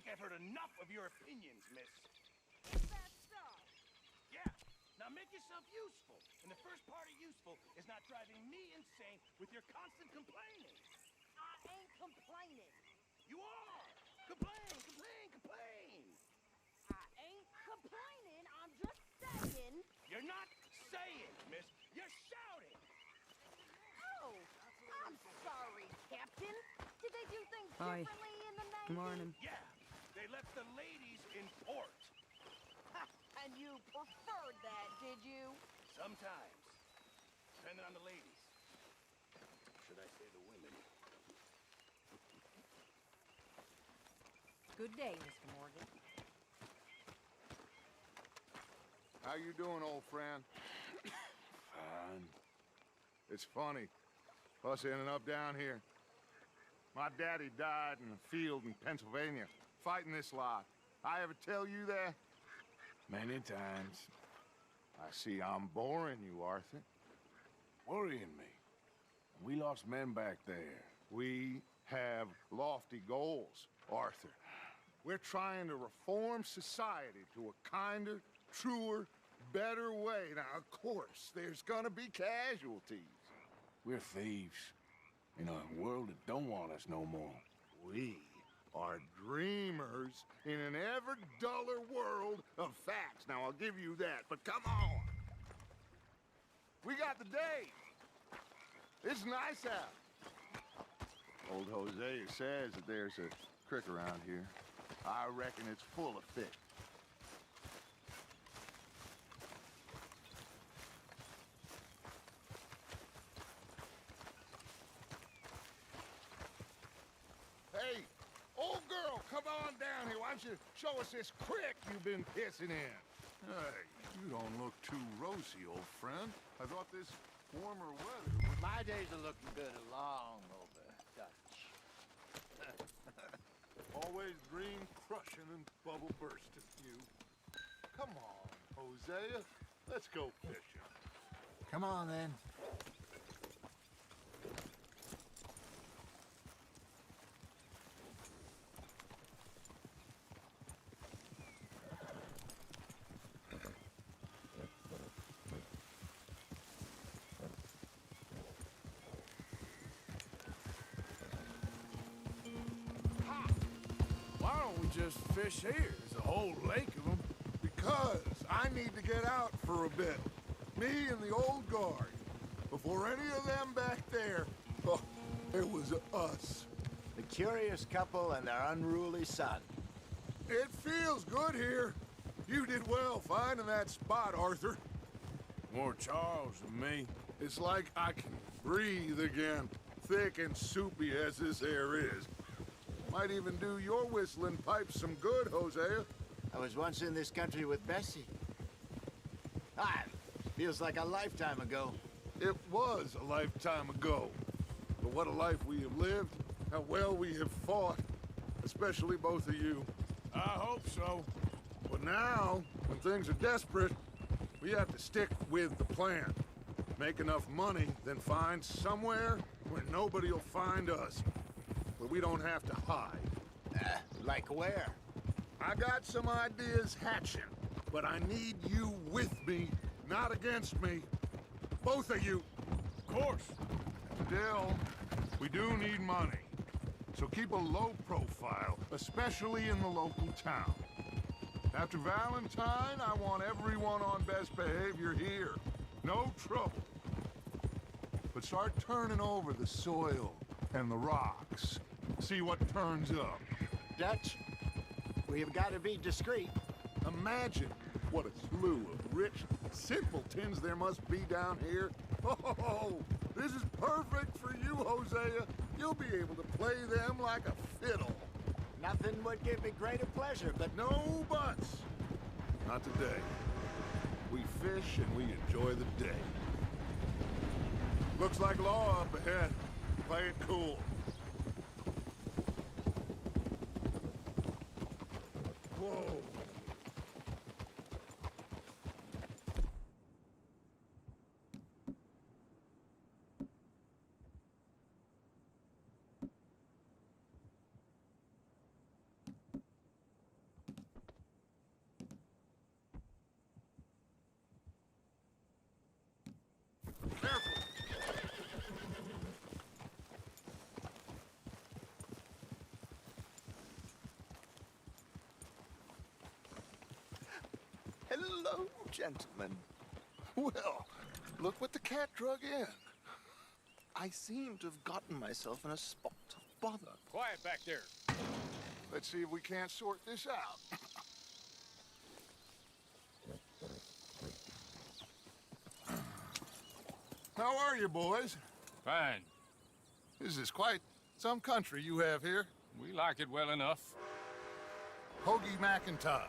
think I've heard enough of your opinions, miss. Is that so? Yeah. Now make yourself useful. And the first part of useful is not driving me insane with your constant complaining. I ain't complaining. You are! Complain, complain, complain! I ain't complaining. I'm just saying. You're not saying, miss. You're shouting! Oh, I'm sorry, Captain. Did they do things Hi. differently in the 90s? Good morning. Yeah, they left the ladies in port. And you preferred that, did you? Sometimes. Depending on the ladies. Should I say the women? Good day, Mr. Morgan. How you doing, old friend? Fine. It's funny, us ending up down here. My daddy died in a field in Pennsylvania, fighting this lot. I ever tell you that? Many times. I see I'm boring you, Arthur. Worrying me. We lost men back there. We have lofty goals, Arthur. We're trying to reform society to a kinder, truer, better way. Now, of course, there's gonna be casualties. We're thieves. In a world that don't want us no more. We are dreamers in an ever duller world of facts. Now, I'll give you that, but come on. We got the day. It's nice out. Old Hosea says that there's a creek around here. I reckon it's full of fish. Hey, old girl, come on down here. Why don't you show us this creek you've been pissing in? Hey, you don't look too rosy, old friend. I thought this warmer weather would... My days are looking good along over Dutch. Always dream crushing and bubble bursting, you. Come on, Hosea. Let's go fishing. Come on, then. Why don't we just fish here? There's a whole lake of them. Because I need to get out for a bit. Me and the old guard. Before any of them back there, oh, it was us. The curious couple and their unruly son. It feels good here. You did well finding that spot, Arthur. More Charles than me. It's like I can breathe again, thick and soupy as this air is. Might even do your whistling pipes some good, Hosea. I was once in this country with Bessie. Ah, feels like a lifetime ago. It was a lifetime ago. But what a life we have lived, how well we have fought, especially both of you. I hope so. But now, when things are desperate, we have to stick with the plan. Make enough money, then find somewhere where nobody will find us. Where we don't have to hide. Like where? I got some ideas hatching, but I need you with me, not against me. Both of you. Of course. Still, we do need money. So keep a low profile, especially in the local town. After Valentine, I want everyone on best behavior here. No trouble. But start turning over the soil and the rocks. See what turns up. Dutch, we've got to be discreet. Imagine what a slew of rich simpletons there must be down here. Oh, this is perfect for you, Hosea. You'll be able to play them like a fiddle. Nothing would give me greater pleasure, but No buts. Not today. We fish and we enjoy the day. Looks like law up ahead. Play it cool. Whoa. Hello, gentlemen. Well, look what the cat drug in. I seem to have gotten myself in a spot of bother. Quiet back there. Let's see if we can't sort this out. How are you, boys? Fine. This is quite some country you have here. We like it well enough. Hoagie McIntosh,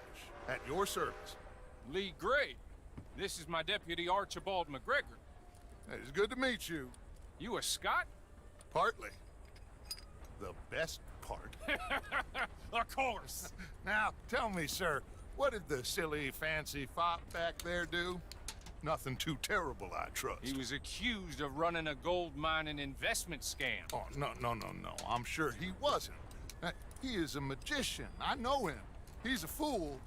at your service. Lee Gray. This is my deputy Archibald McGregor. It is good to meet you. You a Scot? Partly. The best part. Of course. Now, tell me, sir, what did the silly, fancy fop back there do? Nothing too terrible, I trust. He was accused of running a gold mining investment scam. Oh, no. I'm sure he wasn't. He is a magician. I know him. He's a fool,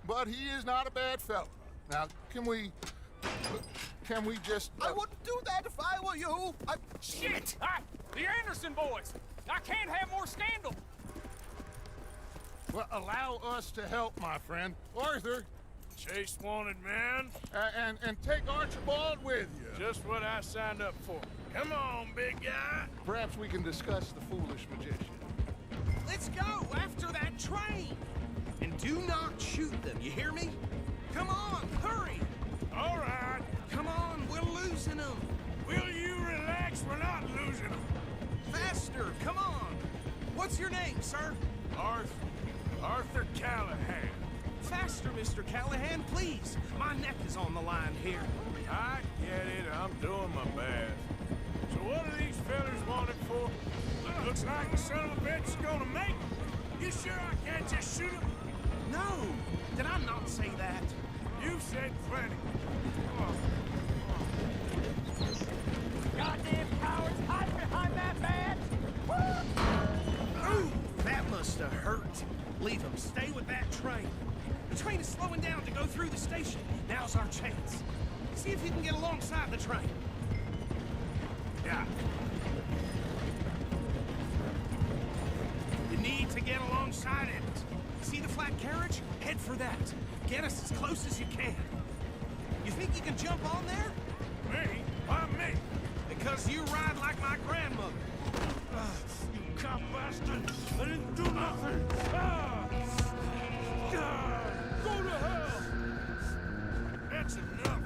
but he is not a bad fellow. Now, can we just... I wouldn't do that if I were you. Shit! The Anderson boys! I can't have more scandal! Well, allow us to help, my friend. Arthur, Chase wanted man. and take Archibald with you. Just what I signed up for. Come on, big guy. Perhaps we can discuss the foolish magician. Let's go after that train! And do not shoot them, you hear me? Come on, hurry! All right. Come on, we're losing them! Will you relax? We're not losing them. Faster, come on! What's your name, sir? Arthur Callahan. Faster, Mr. Callahan, please! My neck is on the line here. I get it. I'm doing my best. So what are these fellas wanted for? Looks like the son of a bitch is gonna make it. You sure I can't just shoot him? No! Did I not say that? You said plenty. Goddamn cowards, hide behind that badge! Ooh, that must have hurt. Leave them. Stay with that train. The train is slowing down to go through the station. Now's our chance. See if you can get alongside the train. Yeah. You need to get alongside it. See the flat carriage? Head for that. Get us as close as you can. You think you can jump on there? Me? Why me? Because you ride like my grandmother. You cop bastard! I didn't do nothing! Go to hell! That's enough!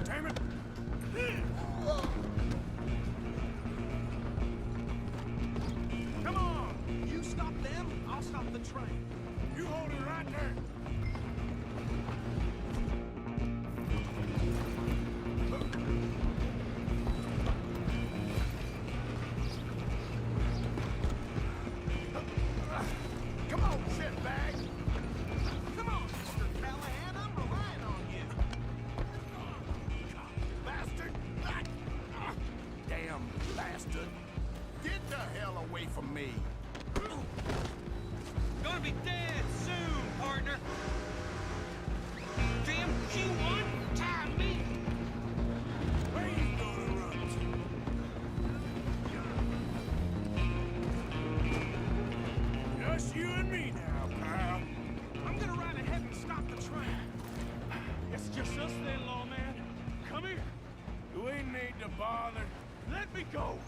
Damn it! Come on! You stop them, I'll stop the train. You hold it right there! Come on, shitbag. Come on, Mr. Callahan, I'm relying on you. Bastard. Damn bastard. Get the hell away from me. Gonna be dead soon, partner. Damn Q1, tie me. Where you gonna run to? Just you and me now, pal. I'm gonna ride ahead and stop the train. It's just us then, lawman. Come here. We need to bother. Let me go.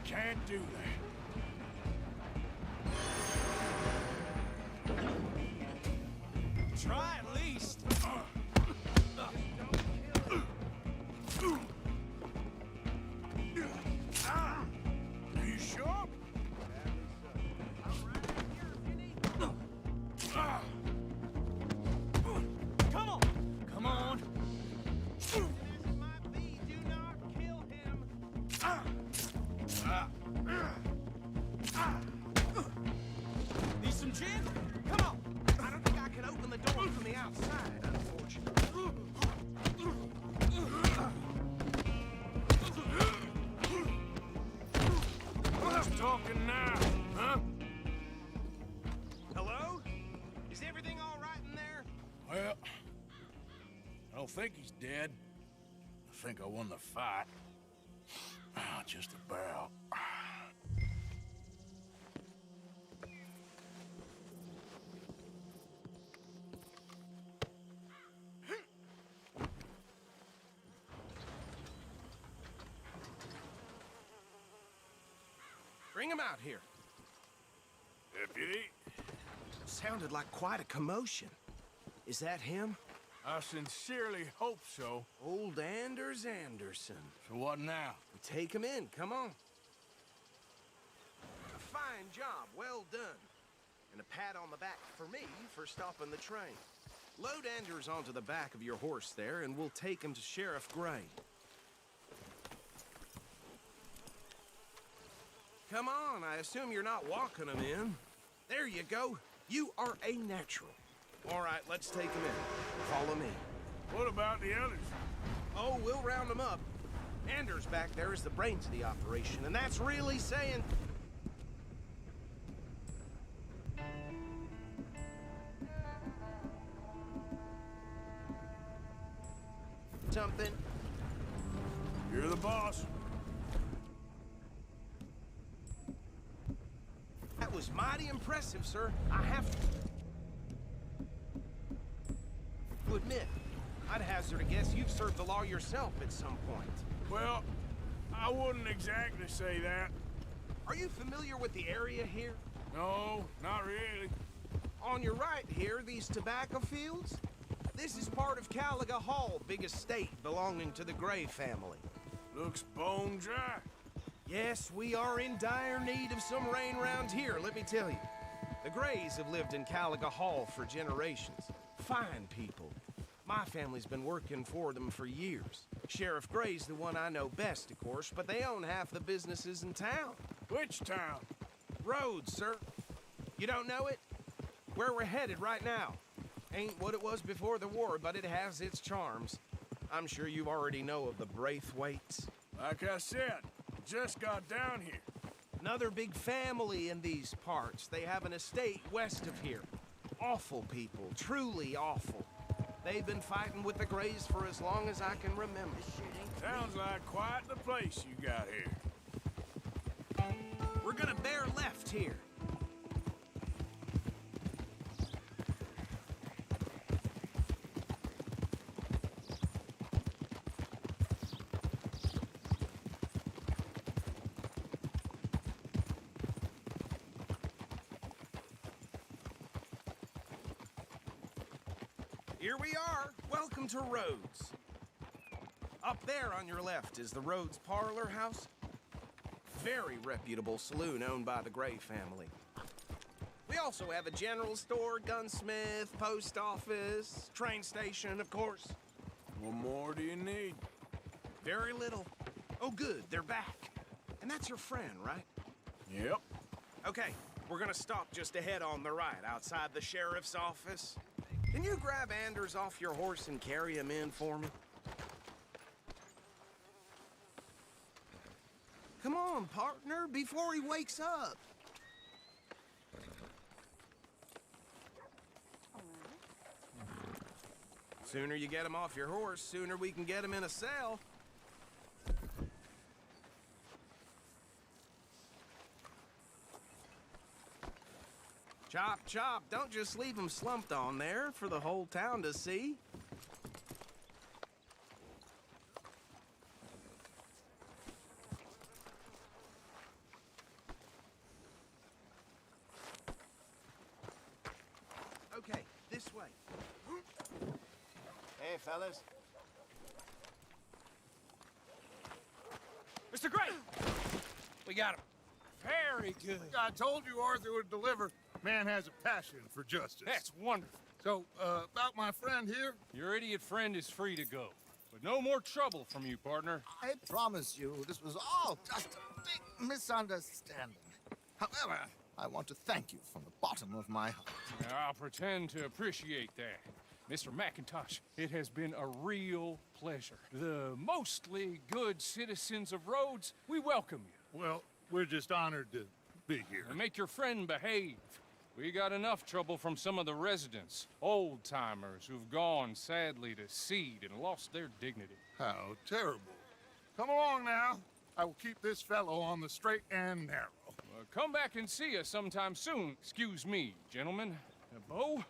Can't do that. Try at least. Are you sure? Come on. Come on. Might be, do not kill him. Need some gin? Come on. I don't think I can open the door from the outside, unfortunately. Who's talking now, huh? Hello? Is everything all right in there? Well, I don't think he's dead. I think I won the fight. Just about. Bring him out here. Deputy, Sounded like quite a commotion. Is that him? I sincerely hope so. Old Anders Anderson. So what now? Take him in, come on. A fine job, well done. And a pat on the back for me for stopping the train. Load Anders onto the back of your horse there, and we'll take him to Sheriff Gray. Come on, I assume you're not walking him in. There you go. You are a natural. All right, let's take him in. Follow me. What about the others? Oh, we'll round them up. Anders back there is the brains of the operation, and that's really saying... something. You're the boss. That was mighty impressive, sir. I have to admit, I'd hazard a guess you've served the law yourself at some point. Well, I wouldn't exactly say that. Are you familiar with the area here? No, not really. On your right here, these tobacco fields? This is part of Caliga Hall, big estate belonging to the Gray family. Looks bone dry. Yes, we are in dire need of some rain round here, let me tell you. The Grays have lived in Caliga Hall for generations. Fine people. My family's been working for them for years. Sheriff Gray's the one I know best, of course, but they own half the businesses in town. Which town? Rhodes, sir. You don't know it? Where we're headed right now. Ain't what it was before the war, but it has its charms. I'm sure you already know of the Braithwaites. Like I said, just got down here. Another big family in these parts. They have an estate west of here. Awful people, truly awful. They've been fighting with the Grays for as long as I can remember. Sounds like quite the place you got here. We're gonna bear left here. Here we are. Welcome to Rhodes. Up there on your left is the Rhodes Parlor House. Very reputable saloon owned by the Gray family. We also have a general store, gunsmith, post office, train station, of course. What more do you need? Very little. Oh, good, they're back. And that's your friend, right? Yep. Okay, we're gonna stop just ahead on the right, outside the sheriff's office. Can you grab Anders off your horse and carry him in for me? Come on, partner, before he wakes up. Sooner you get him off your horse, sooner we can get him in a cell. Chop, chop. Don't just leave him slumped on there for the whole town to see. Okay, this way. Hey, fellas. Mr. Gray! We got him. Very good. I told you Arthur would deliver. Man has a passion for justice. That's wonderful. So, about my friend here? Your idiot friend is free to go. But no more trouble from you, partner. I promise you this was all just a big misunderstanding. However, I want to thank you from the bottom of my heart. I'll pretend to appreciate that. Mr. McIntosh, it has been a real pleasure. The mostly good citizens of Rhodes, we welcome you. Well, we're just honored to be here. And make your friend behave. We got enough trouble from some of the residents, old-timers who've gone, sadly, to seed and lost their dignity. How terrible. Come along now. I will keep this fellow on the straight and narrow. Come back and see us sometime soon. Excuse me, gentlemen. Bo,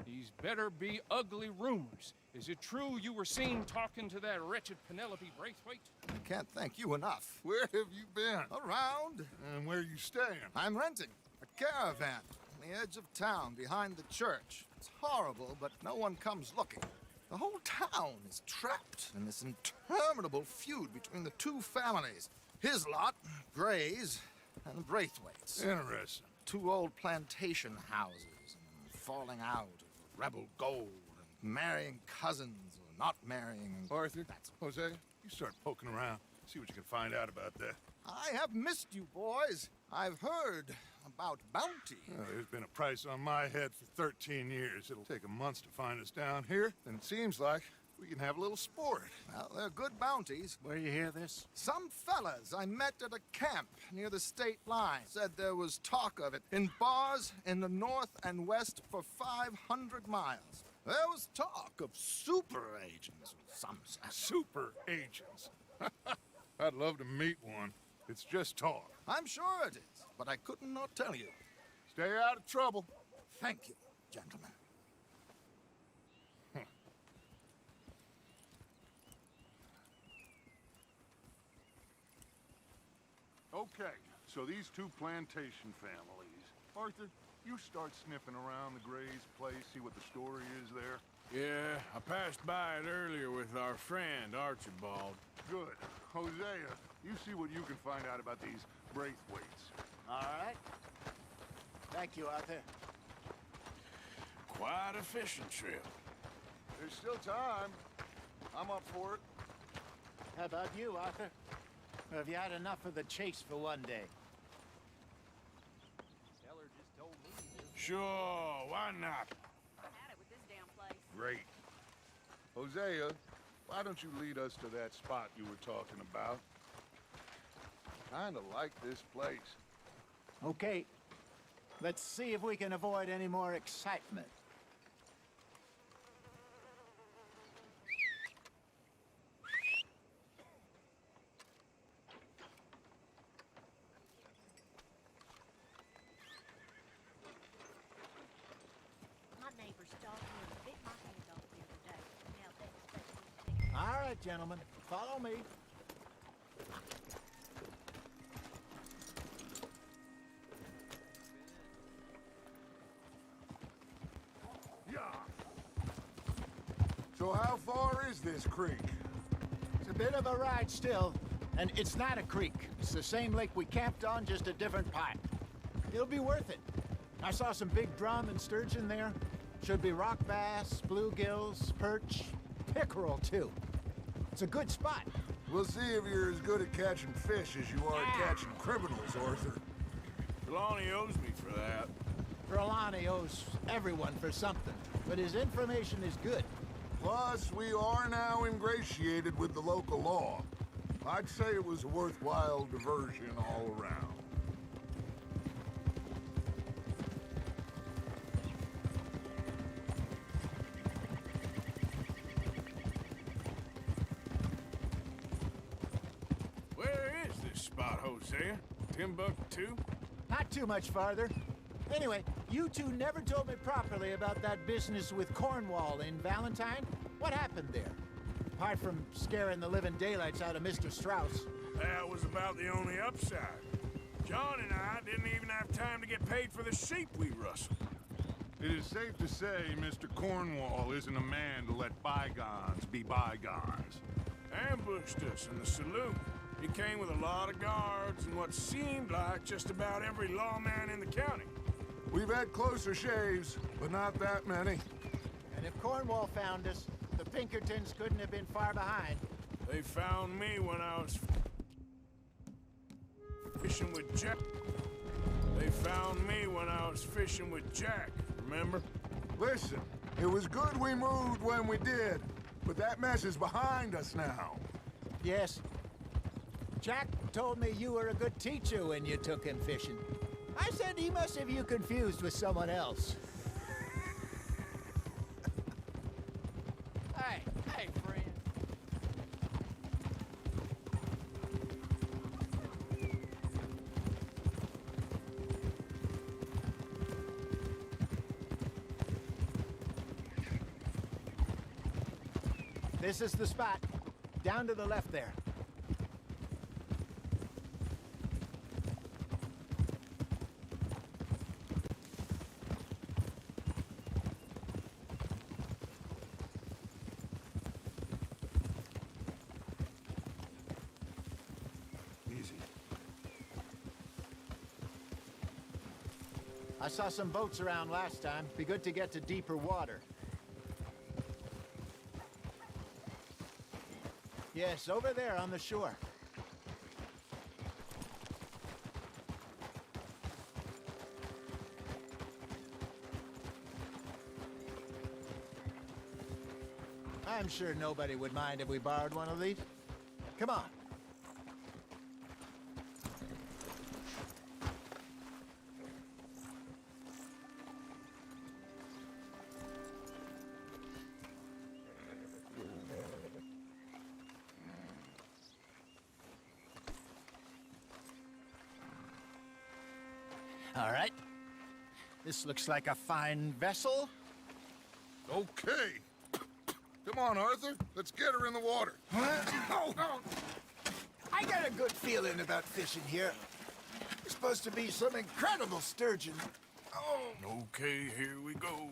he's better be ugly rumors. Is it true you were seen talking to that wretched Penelope Braithwaite? I can't thank you enough. Where have you been? Around. And where you staying? I'm renting a caravan on the edge of town behind the church. It's horrible, but no one comes looking. The whole town is trapped in this interminable feud between the two families. His lot, Gray's, and the Braithwaites. Interesting. Two old plantation houses, and falling out of rebel gold, and marrying cousins or not marrying. Arthur, Jose, you start poking around. See what you can find out about that. I have missed you, boys. I've heard about bounty. There's been a price on my head for 13 years. It'll take a month to find us down here, and it seems like we can have a little sport. Well, they're good bounties. Where you hear this? Some fellas I met at a camp near the state line said there was talk of it in bars in the north and west for 500 miles. There was talk of super agents, some said. Super agents. I'd love to meet one. It's just talk. I'm sure it is, but I couldn't not tell you. Stay out of trouble. Thank you, gentlemen. Okay, so these two plantation families. Arthur, you start sniffing around the Gray's place, see what the story is there. Yeah, I passed by it earlier with our friend, Archibald. Good. Hosea, you see what you can find out about these Braithwaites. All right. Thank you, Arthur. Quite a fishing trip. There's still time. I'm up for it. How about you, Arthur? Or have you had enough of the chase for one day? Sure, why not? I've had it with this damn place. Great. Hosea, why don't you lead us to that spot you were talking about? Kinda like this place. Okay. Let's see if we can avoid any more excitement. My neighbor's dog here bit my hand off the other day. Now that's All right, gentlemen. Follow me. Yeah. So how far is this creek? It's a bit of a ride still, and it's not a creek. It's the same lake we camped on, just a different part. It'll be worth it. I saw some big drum and sturgeon there. Should be rock bass, bluegills, perch, pickerel too. It's a good spot. We'll see if you're as good at catching fish as you are at catching criminals, Arthur. Trelawney owes me for that. Trelawney owes everyone for something, but his information is good. Plus, we are now ingratiated with the local law. I'd say it was a worthwhile diversion all around. Where is this spot, Hosea? Timbuktu? Not too much farther. Anyway, you two never told me properly about that business with Cornwall in Valentine. What happened there? Apart from scaring the living daylights out of Mr. Strauss. That was about the only upside. John and I didn't even have time to get paid for the sheep we rustled. It is safe to say Mr. Cornwall isn't a man to let bygones be bygones. Ambushed us in the saloon. He came with a lot of guards and what seemed like just about every lawman in the county. We've had closer shaves, but not that many. And if Cornwall found us, the Pinkertons couldn't have been far behind. They found me when I was fishing with Jack. They found me when I was fishing with Jack, remember? Listen, it was good we moved when we did, but that mess is behind us now. Yes. Jack told me you were a good teacher when you took him fishing. I said he must have you confused with someone else. Hey, friend. This is the spot. Down to the left there. Easy. I saw some boats around last time. Be good to get to deeper water. Yes, over there on the shore. I'm sure nobody would mind if we borrowed one of these. Come on. All right. This looks like a fine vessel. Okay. Come on, Arthur. Let's get her in the water. Oh. I got a good feeling about fishing here. It's supposed to be some incredible sturgeon. Oh. Okay, here we go.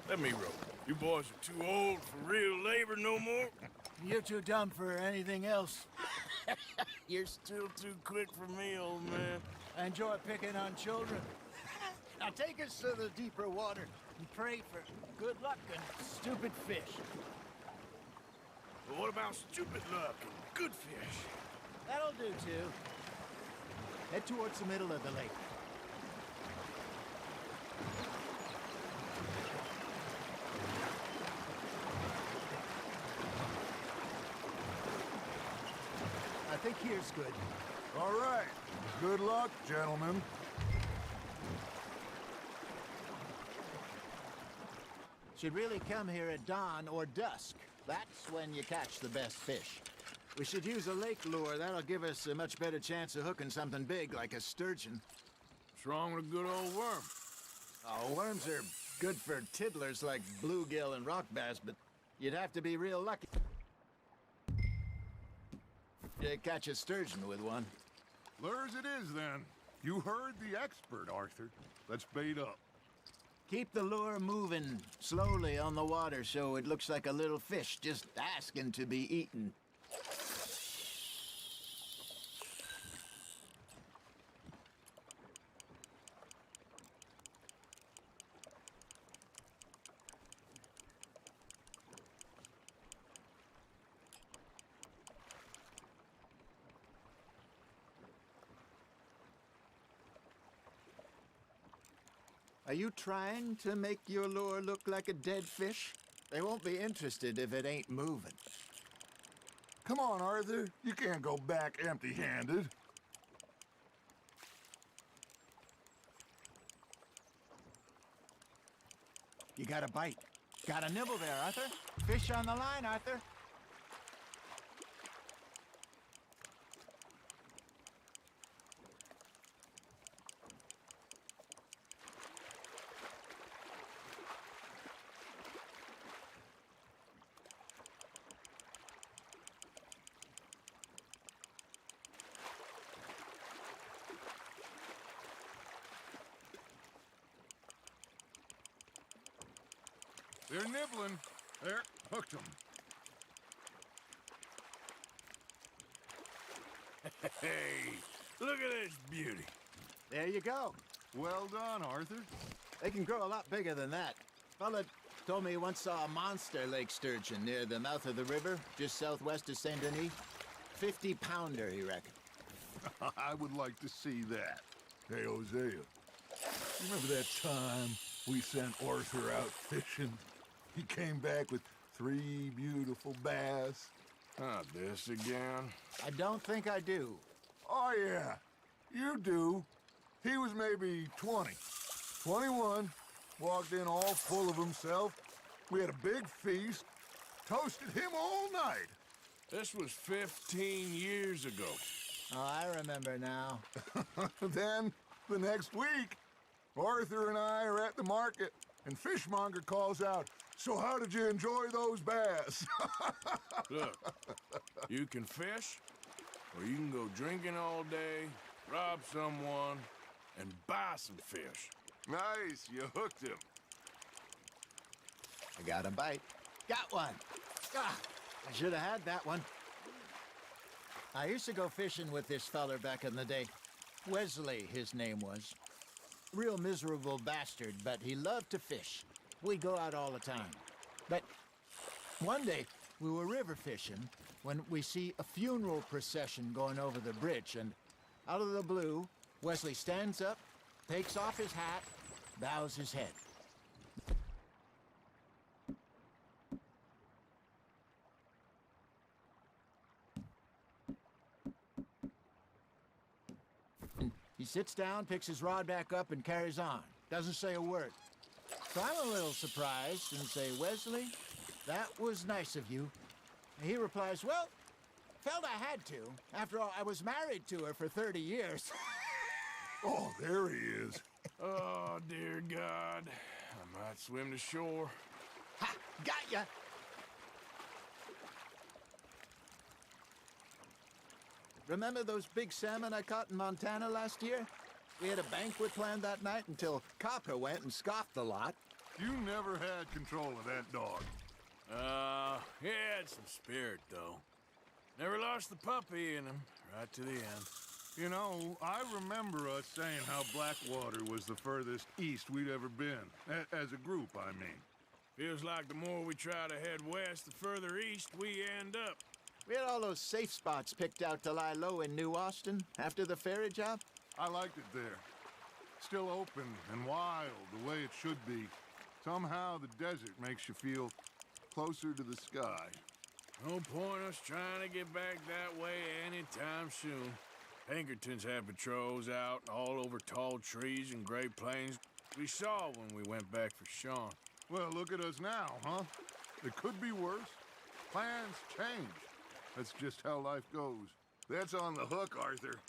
Let me row. You boys are too old for real labor no more. You're too dumb for anything else. You're still too quick for me, old man. I enjoy picking on children. Now take us to the deeper water and pray for good luck and stupid fish. But what about stupid luck and good fish? That'll do, too. Head towards the middle of the lake. I think here's good. All right. Good luck, gentlemen. Should really come here at dawn or dusk. That's when you catch the best fish. We should use a lake lure. That'll give us a much better chance of hooking something big like a sturgeon. What's wrong with a good old worm? Oh, worms are good for tiddlers like bluegill and rock bass, but you'd have to be real lucky to catch a sturgeon with one. Lures it is, then. You heard the expert, Arthur. Let's bait up. Keep the lure moving slowly on the water so it looks like a little fish just asking to be eaten. Are you trying to make your lure look like a dead fish? They won't be interested if it ain't moving. Come on, Arthur. You can't go back empty-handed. You got a bite. Got a nibble there, Arthur. Fish on the line, Arthur. They're nibbling. There, hooked them. Hey, look at this beauty. There you go. Well done, Arthur. They can grow a lot bigger than that. Fella told me he once saw a monster lake sturgeon near the mouth of the river, just southwest of Saint Denis. 50-pounder, he reckoned. I would like to see that. Hey, Hosea, you remember that time we sent Arthur out fishing? He came back with 3 beautiful bass. Not this again. I don't think I do. Oh, yeah, you do. He was maybe 20, 21, walked in all full of himself. We had a big feast, toasted him all night. This was 15 years ago. Oh, I remember now. Then, the next week, Arthur and I are at the market, and Fishmonger calls out, "So how did you enjoy those bass?" Look, you can fish, or you can go drinking all day, rob someone, and buy some fish. Nice, you hooked him. I got a bite. Got one. Ah, I should have had that one. I used to go fishing with this feller back in the day. Wesley, his name was. Real miserable bastard, but he loved to fish. We'd go out all the time. But one day, we were river fishing when we see a funeral procession going over the bridge, and out of the blue, Wesley stands up, takes off his hat, bows his head. He sits down, picks his rod back up, and carries on. Doesn't say a word. So I'm a little surprised and say, "Wesley, that was nice of you." And he replies, "Well, felt I had to. After all, I was married to her for 30 years. Oh, there he is. Oh, dear God. I might swim to shore. Ha! Got ya! Remember those big salmon I caught in Montana last year? We had a banquet planned that night until Copper went and scoffed the lot. You never had control of that dog. He had some spirit, though. Never lost the puppy in him, right to the end. You know, I remember us saying how Blackwater was the furthest east we'd ever been. As a group, I mean. Feels like the more we try to head west, the further east we end up. We had all those safe spots picked out to lie low in New Austin after the ferry job. I liked it there. Still open and wild, the way it should be. Somehow the desert makes you feel closer to the sky. No point us trying to get back that way anytime soon. Pinkertons had patrols out all over tall trees and Great Plains. We saw when we went back for Sean. Well, look at us now, huh? It could be worse. Plans change. That's just how life goes. That's on the hook, Arthur.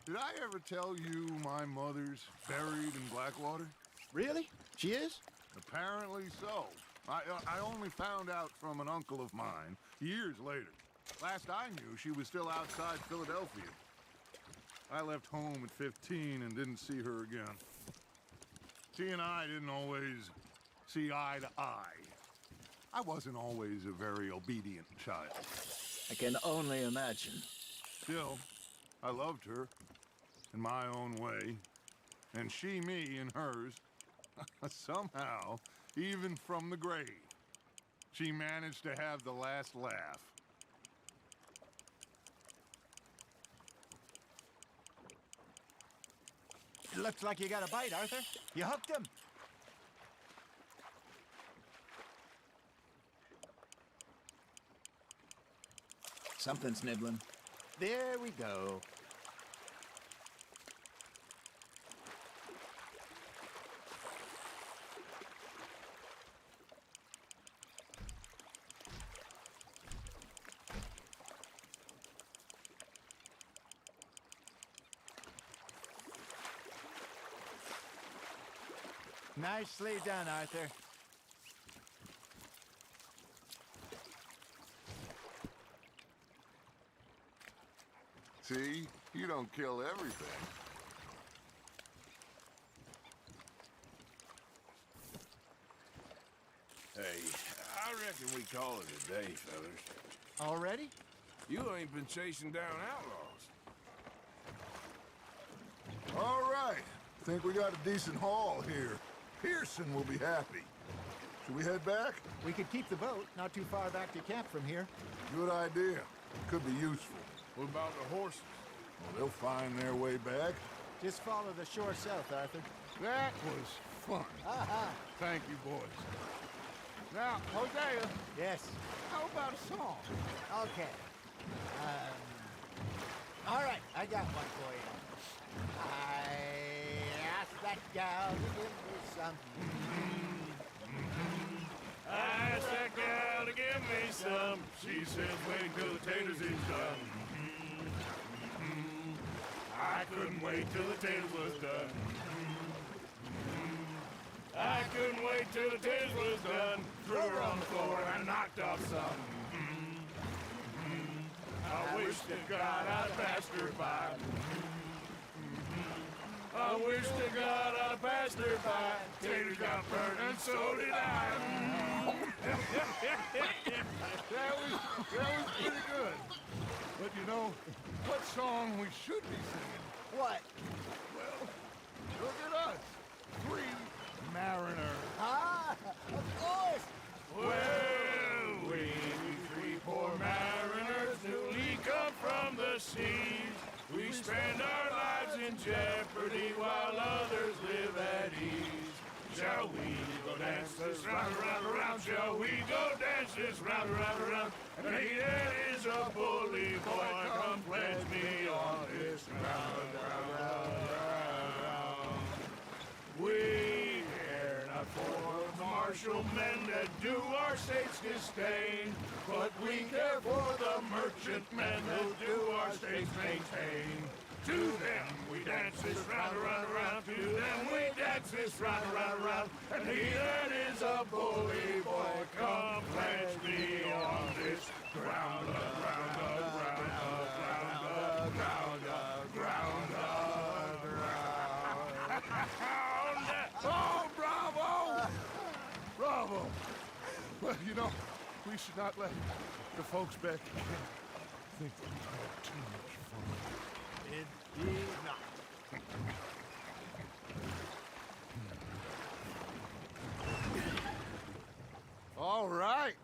Did I ever tell you my mother's buried in Blackwater? Really? She is? Apparently so. I only found out from an uncle of mine years later. Last I knew, she was still outside Philadelphia. I left home at 15 and didn't see her again. She and I didn't always see eye to eye. I wasn't always a very obedient child. I can only imagine. Still, I loved her in my own way, and she me in hers. Somehow, even from the grave, she managed to have the last laugh. Looks like you got a bite, Arthur. You hooked him. Something's nibbling. There we go. Nicely done, Arthur. See? You don't kill everything. Hey, I reckon we call it a day, fellas. Already? You ain't been chasing down outlaws. All right. Think we got a decent haul here. Pearson will be happy. Should we head back? We could keep the boat not too far back to camp from here. Good idea. Could be useful. What about the horses? Well, they'll find their way back. Just follow the shore south, Arthur. That was fun. Aha! Thank you, boys. Now, Hosea, Yes. how about a song? Okay. All right, I got one for you. I asked that gal to give me some. I asked that gal to give me some. She says, wait till the taters is done. I I couldn't wait till the tales was done. I couldn't wait till the tales was done. Threw her on the floor and knocked off some. I wish to God I'd passed her by. I wish to God I'd passed her by. Taters got burnt and so did I. that was pretty good. But you know, what song we should be singing? What? Well, look at us. 3 mariners. Ah, of course. Well, we 3 poor mariners newly come from the seas. We spend our lives in jeopardy while others live at ease. Shall we go dance this round, around, around? Shall we go dance this round, around, around? And he that is a bully boy, come pledge me on this ground, round, round, round. We care not for the martial men that do our state's disdain, but we care for the merchant men who do our state's maintain. To them we dance this round, around, around. To them we dance this round, around, around. And he that is a bully boy, come pledge me on this ground, ground, ground, ground, ground, ground, ground. Oh, bravo! Bravo! Well, you know, we should not let the folks back in think that we had too much fun. Indeed not. All right.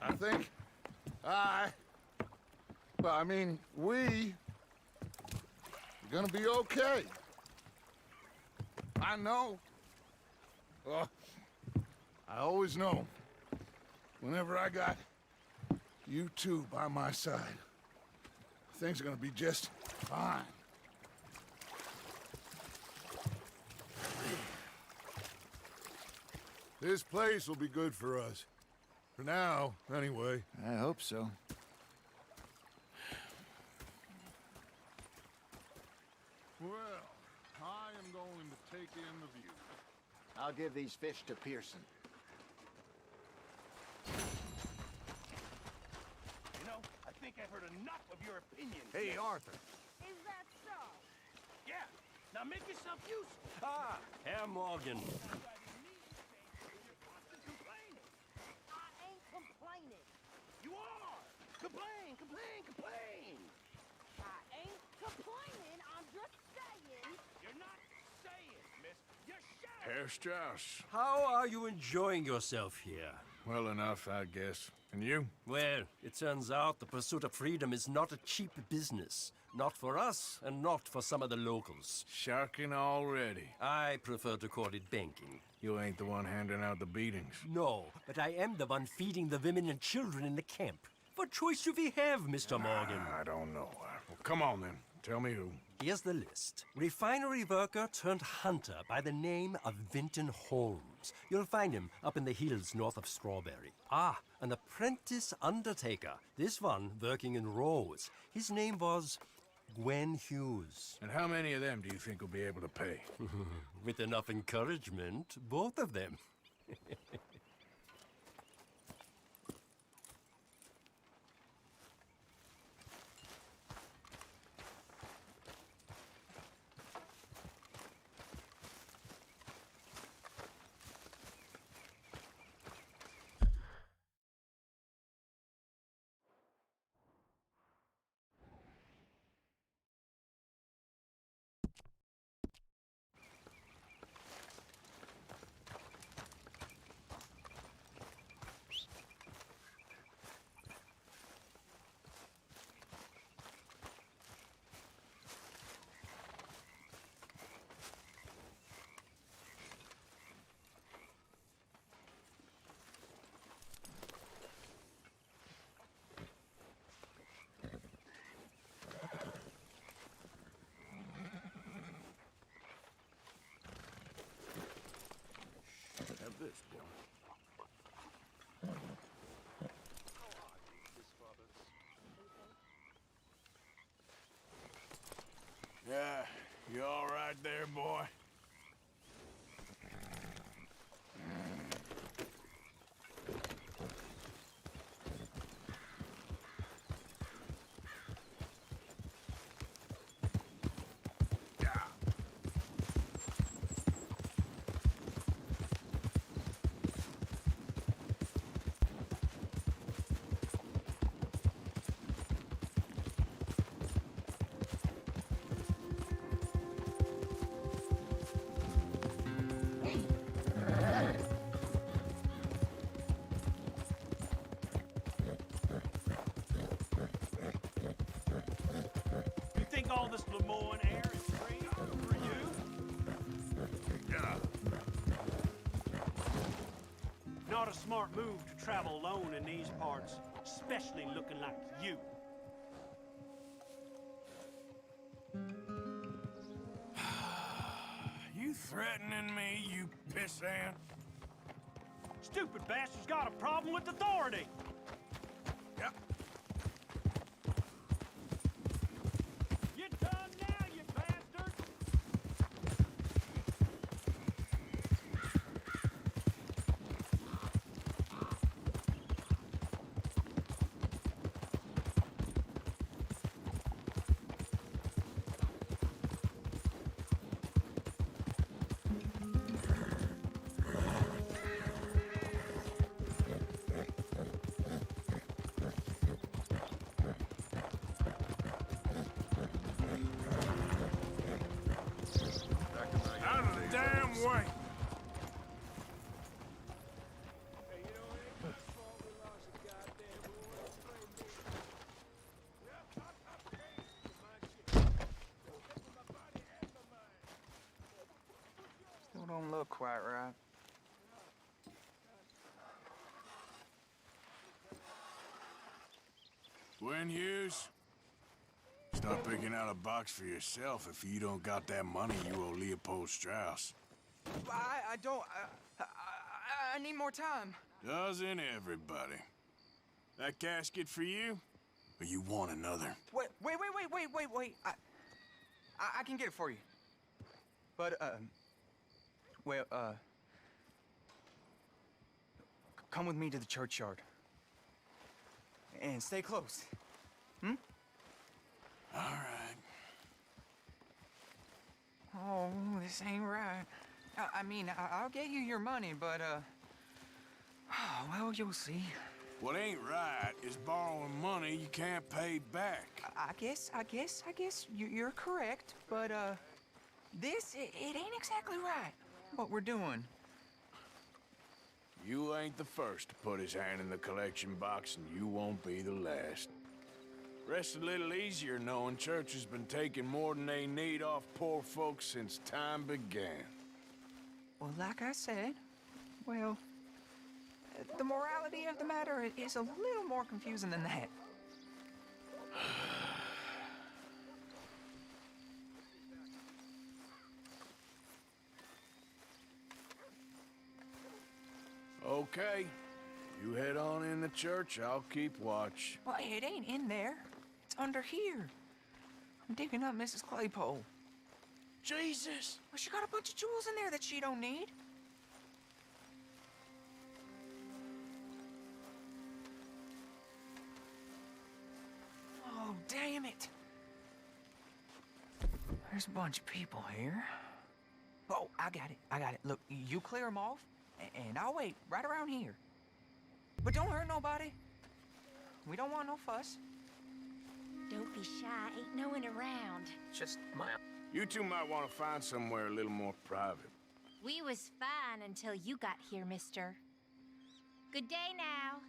I think we're gonna be okay. I know. I always know. Whenever I got you two by my side, things are gonna be just fine. This place will be good for us. For now, anyway. I hope so. Well, I am going to take in the view. I'll give these fish to Pearson. You know, I think I've heard enough of your opinions. Hey, Arthur. Is that so? Yeah. Now make yourself useful. Ah, Herr Morgan. I ain't complaining. You are. Complain, complain, complain. I ain't complaining. I'm just saying. You're not saying, miss. You're shouting. Herr Strauss. How are you enjoying yourself here? Well enough, I guess. And you? Well, it turns out the pursuit of freedom is not a cheap business. Not for us, and not for some of the locals. Sharking already. I prefer to call it banking. You ain't the one handing out the beatings. No, but I am the one feeding the women and children in the camp. What choice do we have, Mr. Morgan? I don't know. Well, come on then. Tell me who. Here's the list. Refinery worker turned hunter by the name of Vinton Holmes. You'll find him up in the hills north of Strawberry. Ah, an apprentice undertaker. This one working in Rose. His name was Gwen Hughes. And how many of them do you think will be able to pay? With enough encouragement, both of them. right there, boy. You think all this Lemoyne air is free for you? Yeah. Not a smart move to travel alone in these parts, especially looking like you. You threatening me, you pissant? Stupid bastard's got a problem with authority. Yep. You done now, you bastard! Out of the damn way! Still don't look quite right. Gwen Hughes, start picking out a box for yourself if you don't got that money you owe Leopold Strauss. I don't. I need more time. Doesn't everybody? That casket for you? Or you want another? Wait. I can get it for you. But, come with me to the churchyard. And stay close. Hmm? All right. Oh, this ain't right. I mean, I'll get you your money, but, well, you'll see. What ain't right is borrowing money you can't pay back. I guess you're correct, but, this, it ain't exactly right, what we're doing. You ain't the first to put his hand in the collection box, and you won't be the last. Rests a little easier knowing church has been taking more than they need off poor folks since time began. Well, like I said, well, the morality of the matter is a little more confusing than that. Okay. You head on in the church, I'll keep watch. Well, it ain't in there. It's under here. I'm digging up Mrs. Claypole. Jesus! Well, she got a bunch of jewels in there that she don't need. Oh, damn it. There's a bunch of people here. Oh, I got it. Look, you clear them off, and I'll wait right around here. But don't hurt nobody. We don't want no fuss. Don't be shy. Ain't no one around. Just my... You two might want to find somewhere a little more private. We was fine until you got here, mister. Good day now.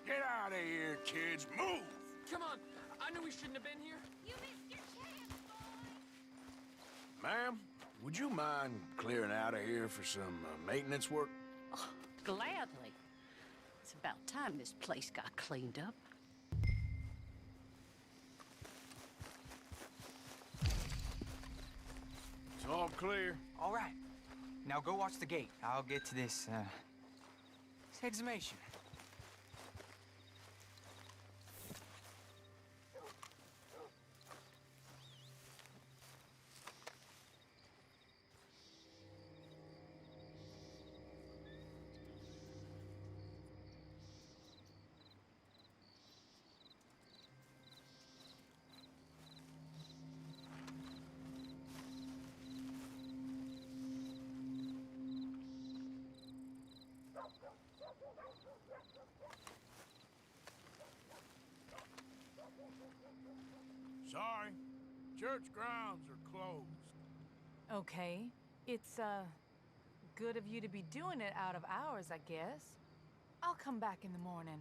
Get out of here, kids. Move! Come on. I knew we shouldn't have been here. You missed your chance, boy. Ma'am, would you mind clearing out of here for some maintenance work? Oh, gladly. It's about time this place got cleaned up. It's all clear. All right. Now go watch the gate. I'll get to this, exhumation. Sorry. Church grounds are closed. Okay. It's, good of you to be doing it out of hours, I guess. I'll come back in the morning.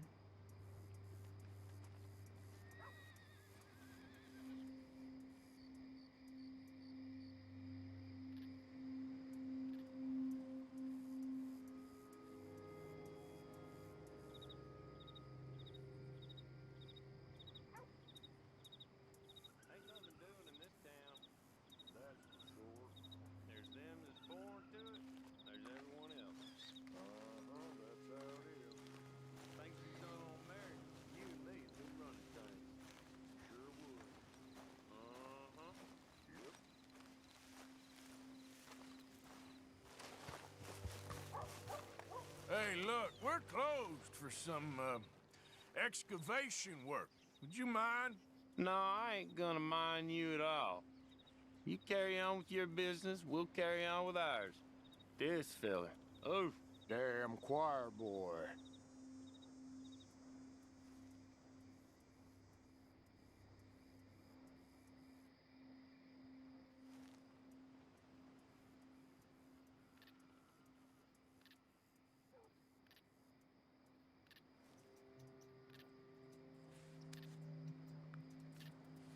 Ain't nothing doing in this town, that's for sure. There's them that's born to it, there's everyone else. That's how it is. Things you done on Mary, you and me would be running things. Sure would. Yep. Hey, look, we're closed for some, excavation work. Would you mind? No, I ain't gonna mind you at all. You carry on with your business, we'll carry on with ours. This fella, oh, damn choir boy.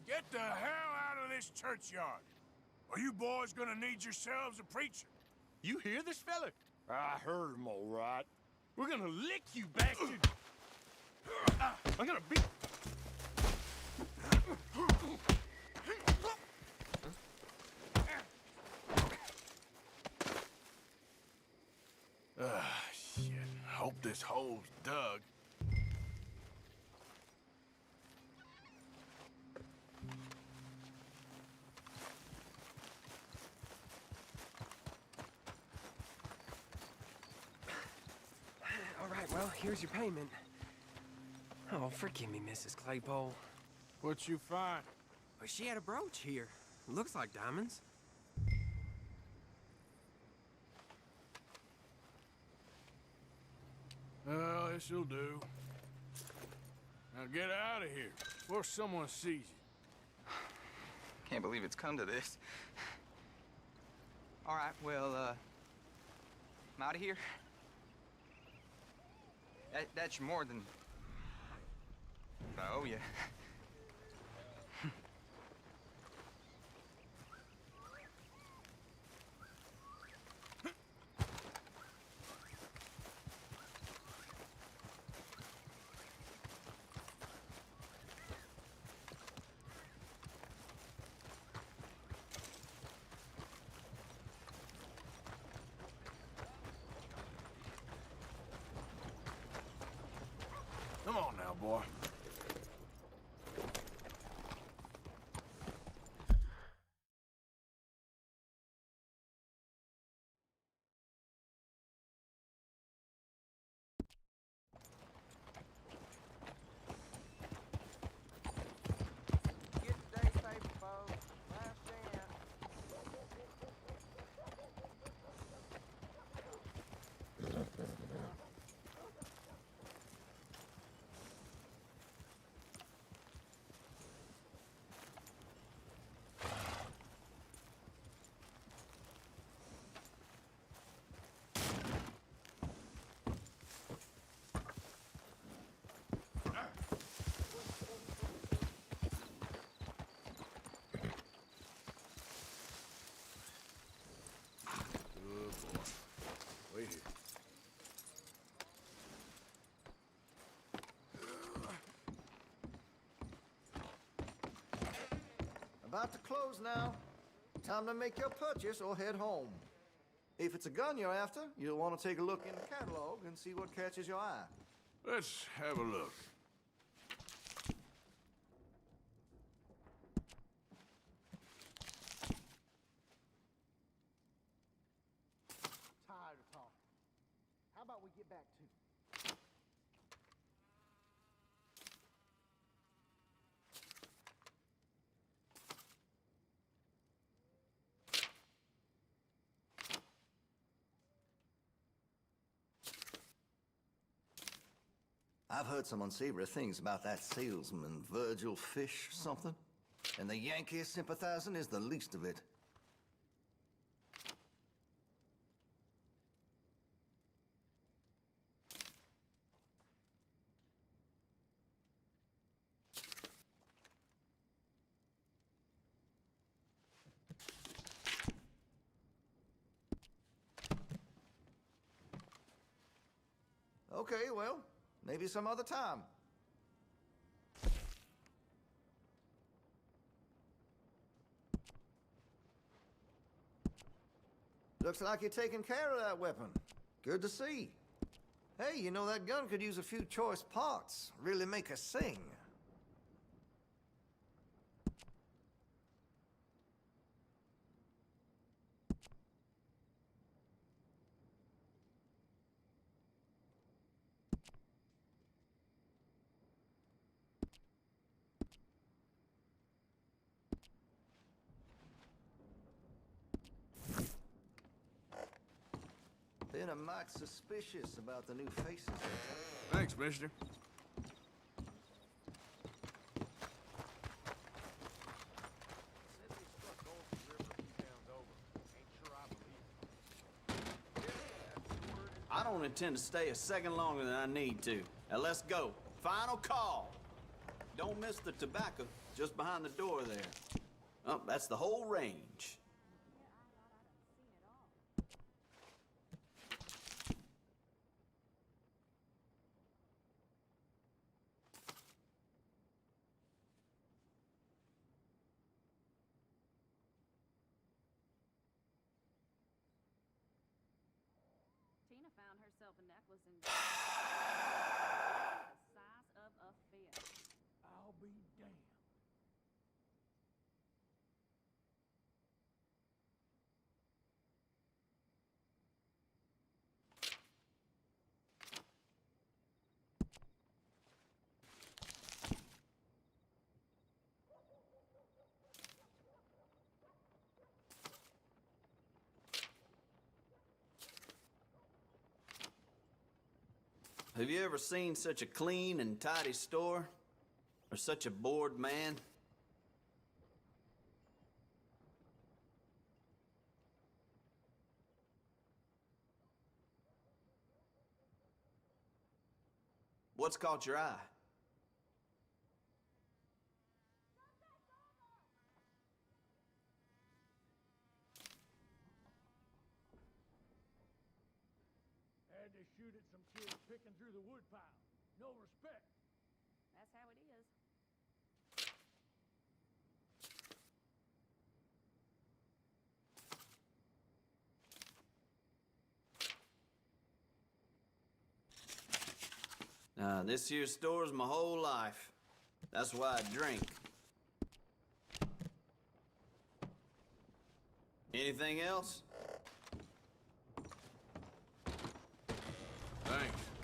Get the hell out of this churchyard. Or you boys gonna need yourselves a preacher. You hear this fella? I heard him all right. We're gonna lick you, bastard! I'm gonna beat... Shit. Hope this hole's dug. All right, well, here's your payment. Oh, forgive me, Mrs. Claypole. What you find? Well, she had a brooch here. Looks like diamonds. Well, this'll do. Now get out of here before someone sees you. Can't believe it's come to this. All right, well, I'm out of here. That's more than I owe you. Come on now, boy. Get the day paper, folks. Last chance. Good boy. Wait here. About to close now. Time to make your purchase or head home. If it's a gun you're after, you'll want to take a look in the catalog and see what catches your eye. Let's have a look. Tired of talking. How about we get back to it? I've heard some unsavory things about that salesman, Virgil Fish or something. And the Yankee sympathizing is the least of it. Okay, well, maybe some other time. Looks like you're taking care of that weapon. Good to see. Hey, you know that gun could use a few choice parts. Really make us sing. Been a mite suspicious about the new faces. Thanks, mister. I don't intend to stay a second longer than I need to. Now let's go. Final call. Don't miss the tobacco just behind the door there. Oh, that's the whole range. Tina found herself a necklace in the size of a fist. I'll be damned. Have you ever seen such a clean and tidy store? Or such a bored man? What's caught your eye? Had to shoot at some kids picking through the woodpile. No respect. That's how it is. This here store's my whole life. That's why I drink. Anything else? Thanks.